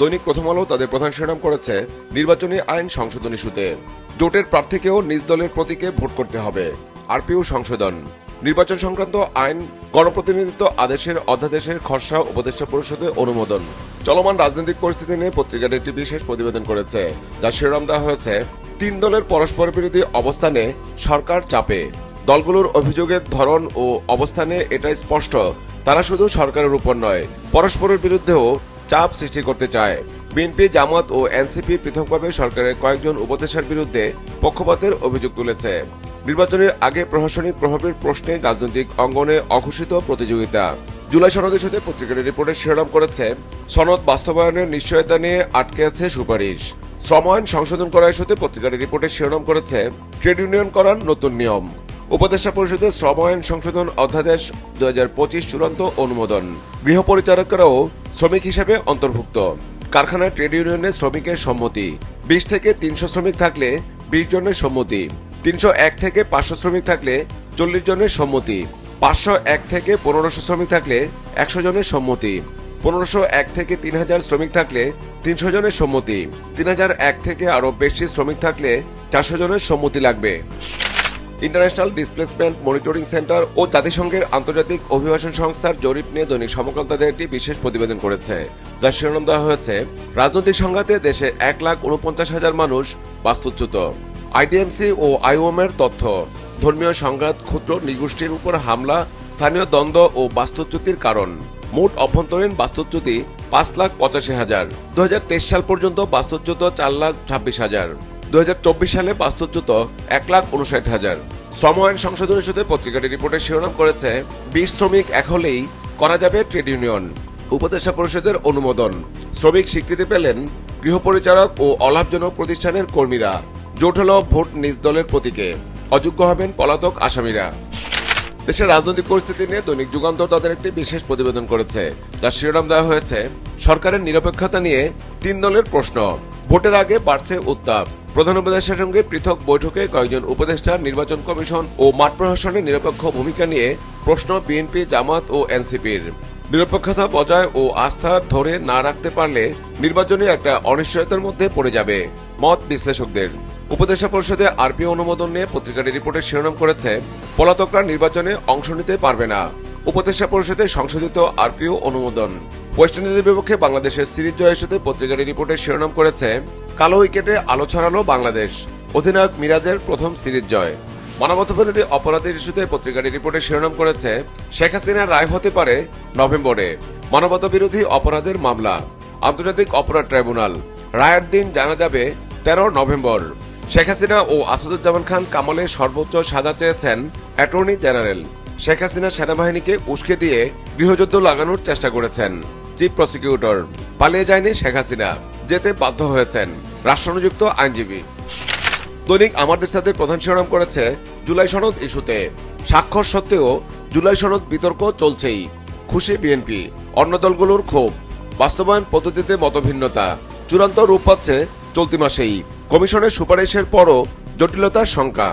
দৈনিক প্রথম আলো তাদের প্রধান শিরোনাম করেছে নির্বাচনী আইন সংশোধন ইস্যুতে। জোটের প্রার্থীকেও নিজ দলের প্রতীকে ভোট করতে হবে, আরপিও সংশোধন। নির্বাচন সংক্রান্ত আইন গণপ্রতিনিধিত্ব আদেশের অধ্যাদেশের খসড়া উপদেষ্টা পরিষদে অনুমোদন। চলমান রাজনৈতিক পরিস্থিতি নিয়ে পত্রিকাটি একটি বিশেষ প্রতিবেদন করেছে, যার শিরোনাম দেওয়া হয়েছে তিন দলের পরস্পর বিরোধী অবস্থানে সরকার চাপে। দলগুলোর অভিযোগের ধরন ও অবস্থানে এটাই স্পষ্ট, তারা শুধু সরকারের উপর নয়, পরস্পরের বিরুদ্ধেও চাপ সৃষ্টি করতে চায়। বিএনপি, জামাত ও এনসিপি পৃথকভাবে সরকারের কয়েকজন উপদেষ্টার বিরুদ্ধে পক্ষপাতের অভিযোগ তুলেছে। নির্বাচনের আগে প্রশাসনিক প্রভাবের প্রশ্নে রাজনৈতিক অঙ্গনে অঘোষিত প্রতিযোগিতা। জুলাই সনদ ইস্যুতে পত্রিকাটি রিপোর্টের শিরোনাম করেছে সনদ বাস্তবায়নের নিশ্চয়তা নিয়ে আটকে আছে সুপারিশ। শ্রম আইন সংশোধন করা ইস্যুতে পত্রিকাটি রিপোর্টের শিরোনাম করেছে ট্রেড ইউনিয়ন করার নতুন নিয়ম। উপদেষ্টা পরিষদের শ্রম আইন সংশোধন অধ্যাদেশ 2025 চূড়ান্ত অনুমোদন। গৃহ পরিচারকেরাও শ্রমিক হিসেবে অন্তর্ভুক্ত। কারখানায় ট্রেড ইউনিয়নে শ্রমিকের সম্মতি। 20 থেকে 300 শ্রমিক থাকলে 20 জনের সম্মতি। 301 থেকে 500 শ্রমিক থাকলে 40 জনের সম্মতি। 501 থেকে 1500 শ্রমিক থাকলে 100 জনের সম্মতি। 1501 থেকে 3000 শ্রমিক থাকলে 300 জনের সম্মতি। 3001 থেকে আরো বেশি শ্রমিক থাকলে 400 জনের সম্মতি লাগবে। ইন্টারন্যাশনাল ডিসপ্লেসমেন্ট মনিটরিং সেন্টার ও জাতিসংঘের আন্তর্জাতিক অভিবাসন সংস্থার জরিপ নিয়ে দৈনিক সমকাল তাদের একটি বিশেষ প্রতিবেদন করেছে, যার শিরোনাম দেওয়া হয়েছে রাজনৈতিক সংঘাতে দেশে 1,49,000 মানুষ বাস্তুচ্যুত। আইডিএমসি ও আইওএম এর তথ্য, ধর্মীয় সংঘাত, ক্ষুদ্র নৃগোষ্ঠীর উপর হামলা স্থানীয় দ্বন্দ্ব ও বাস্তুচ্যুতির কারণ। মোট অভ্যন্তরীণ বাস্তুচ্যুতি 5,85,000। 2023 সাল পর্যন্ত বাস্তুচ্যুত 4,26,000। 2024 সালে বাস্তুচ্যুত 1,59,000। শ্রম আইন সংশোধন ইস্যুতে পত্রিকাটি রিপোর্টের শিরোনাম করেছে 20 শ্রমিক এক হলেই করা যাবে ট্রেড ইউনিয়ন। উপদেষ্টা পরিষদের অনুমোদন। শ্রমিক স্বীকৃতি পেলেন গৃহপরিচারক ও অলাভজনক প্রতিষ্ঠানের কর্মীরা। জোট হল ভোট নিজ দলের প্রতীকে, অযোগ্য হবেন পলাতক আসামিরা। দেশের রাজনৈতিক পরিস্থিতি নিয়ে দৈনিক যুগান্তর তাদের একটি বিশেষ প্রতিবেদন করেছে, যার শিরোনাম দেওয়া হয়েছে সরকারের নিরপেক্ষতা নিয়ে তিন দলের প্রশ্ন। ভোটের আগে বাড়ছে উত্তাপ। প্রধান উপদেষ্টার সঙ্গে পৃথক বৈঠকে কয়েকজন উপদেষ্টা নির্বাচন কমিশন ও মাঠ প্রশাসনের নিরপেক্ষ ভূমিকা নিয়ে প্রশ্ন বিএনপি, জামাত ও এনসিপির। নিরপেক্ষতা বজায় ও আস্থা ধরে না রাখতে পারলে নির্বাচনে একটা অনিশ্চয়তার মধ্যে পড়ে যাবে, মত বিশ্লেষকদের। উপদেষ্টা পরিষদে আরপিও অনুমোদন নিয়ে পত্রিকাটি রিপোর্টের শিরোনাম করেছে পলাতকরা নির্বাচনে অংশ নিতে পারবে না। উপদেষ্টা পরিষদে সংশোধিত আরপিও অনুমোদন। ওয়েস্ট ইন্ডিজের বিপক্ষে বাংলাদেশের সিরিজ জয় ইস্যুতে পত্রিকাটি রিপোর্টের শিরোনাম করেছে কালো উইকেটে আলো ছড়ালো বাংলাদেশ, অধিনায়ক মিরাজের প্রথম সিরিজ জয়। মানবতাবিরোধী অপরাধের ইস্যুতে পত্রিকাটি রিপোর্টের শিরোনাম করেছে শেখ হাসিনার রায় হতে পারে নভেম্বরে, মানবতাবিরোধী অপরাধের মামলা। আন্তর্জাতিক অপরাধ ট্রাইব্যুনাল, রায়ের দিন জানা যাবে 13 নভেম্বর। শেখ হাসিনা ও আসাদুজ্জামান খান কামালের সর্বোচ্চ সাজা চেয়েছেন অ্যাটর্নি জেনারেল। শেখ হাসিনা সেনাবাহিনীকে উস্কে দিয়ে গৃহযুদ্ধ লাগানোর চেষ্টা করেছেন চিফ প্রসিকিউটর। পালিয়ে যায়নি শেখ হাসিনা, যেতে বাধ্য হয়েছেন রাষ্ট্রনিযুক্ত আইনজীবী। দৈনিক আমার দেশ তাদের প্রধান শিরোনাম করেছে জুলাই সনদ ইস্যুতে স্বাক্ষর সত্ত্বেও জুলাই সনদ বিতর্ক চলছেই, খুশি বিএনপি, অন্য দলগুলোর ক্ষোভ। বাস্তবায়ন পদ্ধতিতে মতভিন্নতা, চূড়ান্ত রূপ পাচ্ছে চলতি মাসেই। কমিশনের সুপারিশের পরও জটিলতার শঙ্কা।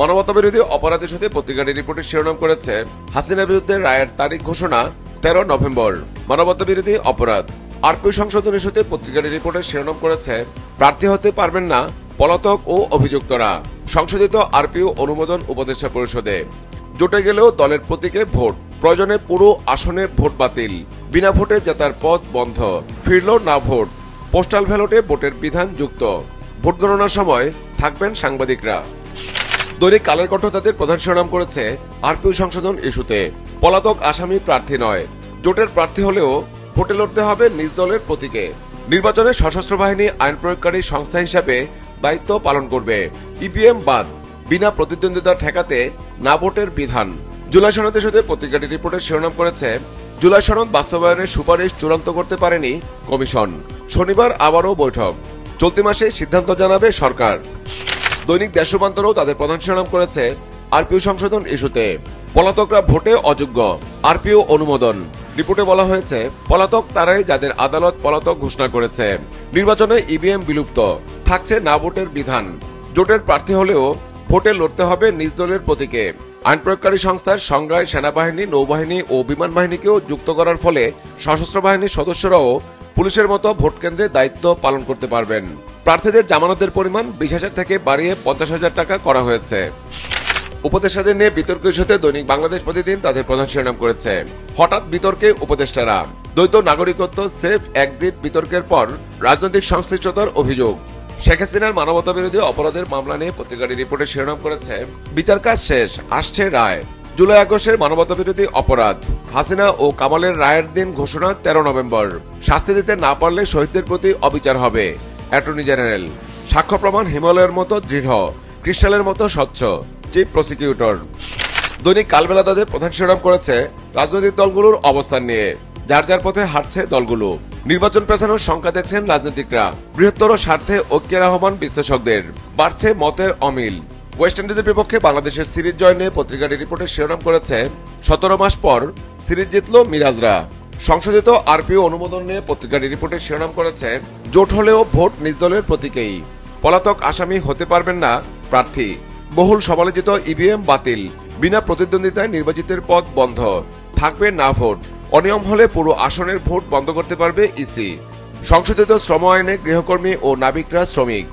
মানবতাবিরোধী অপরাধ ইস্যুতে পত্রিকাটি রিপোর্টের শিরোনাম করেছে হাসিনা বিরুদ্ধে রায়ের তারিখ ঘোষণা 13 নভেম্বর, মানবতাবিরোধী অপরাধ। আরপিও সংশোধন ইস্যুতে পত্রিকাটি রিপোর্টের শিরোনাম করেছে প্রার্থী হতে পারবেন না পলাতক ও অভিযুক্তরা। সংশোধিত আরপিও অনুমোদন উপদেষ্টা পরিষদে। জোটে গেলেও দলের প্রতীকে ভোট, প্রয়োজনে পুরো আসনে ভোট বাতিল, বিনা ভোটে জেতার পথ বন্ধ, ফিরল না ভোট। পোস্টাল ব্যালটে ভোটের বিধান যুক্ত, ভোট গণনার সময় থাকবেন সাংবাদিকরা। দৈনিক কালের কণ্ঠ তাদের প্রধান শিরোনাম করেছে আরপিও সংশোধন ইস্যুতে পলাতক আসামি প্রার্থী নয়, জোটের প্রার্থী হলেও ভোটে লড়তে হবে নিজ দলের প্রতীকে। নির্বাচনে সশস্ত্র বাহিনী আইন প্রয়োগকারী সংস্থা হিসাবে দায়িত্ব পালন করবে। ইপিএম বাদ, বিনা প্রতিদ্বন্দ্বিতা ঠেকাতে না ভোটের বিধান। জুলাই সনদ ইস্যুতে পত্রিকাটি রিপোর্টের শিরোনাম করেছে জুলাই সনদ বাস্তবায়নের সুপারিশ চূড়ান্ত করতে পারেনি কমিশন, শনিবার আবারও বৈঠক, চলতি মাসে সিদ্ধান্ত জানাবে সরকার। দৈনিক দেশ রূপান্তরও তাদের প্রধান শিরোনাম করেছে আরপিও সংশোধন ইস্যুতে পলাতকরা ভোটে অযোগ্য, আরপিও অনুমোদন। রিপোর্টে বলা হয়েছে পলাতক তারাই যাদের আদালত পলাতক ঘোষণা করেছে। নির্বাচনে ইভিএম বিলুপ্ত, থাকছে না ভোটের বিধান। জোটের প্রার্থী হলেও ভোটে লড়তে হবে নিজ দলের প্রতীকে। আইন প্রয়োগকারী সংস্থার সংজ্ঞায় সেনাবাহিনী, নৌবাহিনী ও বিমান বাহিনীকেও যুক্ত করার ফলে সশস্ত্র বাহিনীর সদস্যরাও পুলিশের মতো ভোট কেন্দ্রে দায়িত্ব পালন করতে পারবেন। প্রার্থীদের জামানতের পরিমাণ 20,000 থেকে বাড়িয়ে 50,000 টাকা করা হয়েছে। উপদেষ্টাদের নিয়ে বিতর্ক ইস্যুতে দৈনিক বাংলাদেশ প্রতিদিন তাদের প্রধান শিরোনাম করেছে, হঠাৎ বিতর্কে উপদেষ্টারা, দ্বৈত নাগরিকত্ব সেফ এক্সিট বিতর্কের পর রাজনৈতিক সংশ্লিষ্টতার অভিযোগ। শেখ হাসিনার মানবতা বিরোধী অপরাধের মামলা নিয়ে পত্রিকাটি রিপোর্টে শিরোনাম করেছে, বিচার কাজ শেষ, আসছে রায়। জুলাই আগস্টের মানবতা বিরোধী অপরাধ, হাসিনা ও কামালের রায়ের দিন ঘোষণা 13 নভেম্বর। শাস্তি দিতে না পারলে শহীদদের প্রতি অবিচার হবে, অ্যাটর্নি জেনারেল। সাক্ষ্য প্রমাণ হিমালয়ের মতো দৃঢ়, ক্রিস্টালের মতো স্বচ্ছ, চিফ প্রসিকিউটর। দৈনিক কালবেলা তাদের প্রধান শিরোনাম করেছে রাজনৈতিক দলগুলোর অবস্থান নিয়ে, যার যার পথে হাঁটছে দলগুলো। নির্বাচন পেছানোর সংখ্যা দেখছেন রাজনীতিকরা, বৃহত্তর স্বার্থে ঐক্যের আহ্বান বিশ্লেষকদের, বাড়ছে মতের অমিল। ওয়েস্ট ইন্ডিজের বিপক্ষে বাংলাদেশের সিরিজ জয় নিয়ে পত্রিকাটি রিপোর্টে শিরোনাম করেছে, 17 মাস পর সিরিজ জিতল মিরাজরা। সংশোধিত আরপিও অনুমোদন নিয়ে পত্রিকাটি রিপোর্টে শিরোনাম করেছে, জোট হলেও ভোট নিজ দলের প্রতীকেই, পলাতক আসামি হতে পারবেন না প্রার্থী। বহুল সমালোচিত ইভিএম বাতিল, বিনা প্রতিদ্বন্দ্বিতায় নির্বাচিতের পদ বন্ধ, থাকবে না ভোট। অনিয়ম হলে পুরো আসনের ভোট বন্ধ করতে পারবে ইসি। সংশোধিত শ্রম আইনে গৃহকর্মী ও নাবিকরা শ্রমিক।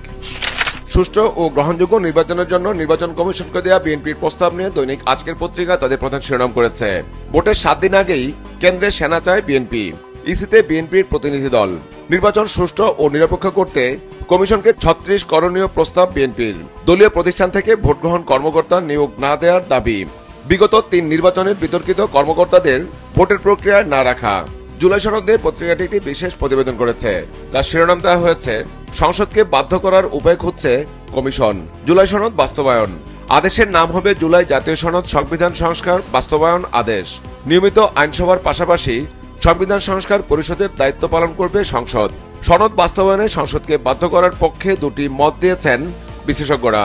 সুষ্ঠু ও গ্রহণযোগ্য নির্বাচনের জন্য নির্বাচন কমিশনকে দেয়া বিএনপির প্রস্তাব নিয়ে দৈনিক আজকের পত্রিকা তাদের প্রধান শিরোনাম করেছে, ভোটের 7 দিন আগেই কেন্দ্রে সেনা চায় বিএনপি, ইসিতে বিএনপির প্রতিনিধি দল। নির্বাচন সুষ্ঠু ও নিরপেক্ষ করতে কমিশনকে 36 করণীয় প্রস্তাব বিএনপির। দলীয় প্রতিষ্ঠান থেকে ভোট গ্রহণ কর্মকর্তা নিয়োগ না দেওয়ার দাবি। বিগত 3 নির্বাচনের বিতর্কিত কর্মকর্তাদের ভোটের প্রক্রিয়ায় না রাখা। জুলাই সনদ নিয়ে পত্রিকাটি একটি বিশেষ প্রতিবেদন করেছে, তার শিরোনাম দেওয়া হয়েছে, সংসদকে বাধ্য করার উপায় খুঁজছে কমিশন, জুলাই সনদ বাস্তবায়ন। আদেশের নাম হবে জুলাই জাতীয় সনদ সংবিধান সংস্কার বাস্তবায়ন আদেশ। নিয়মিত আইনসভার পাশাপাশি সংবিধান সংস্কার পরিষদের দায়িত্ব পালন করবে সংসদ। সনদ বাস্তবায়নে সংসদকে বাধ্য করার পক্ষে 2টি মত দিয়েছেন বিশেষজ্ঞরা।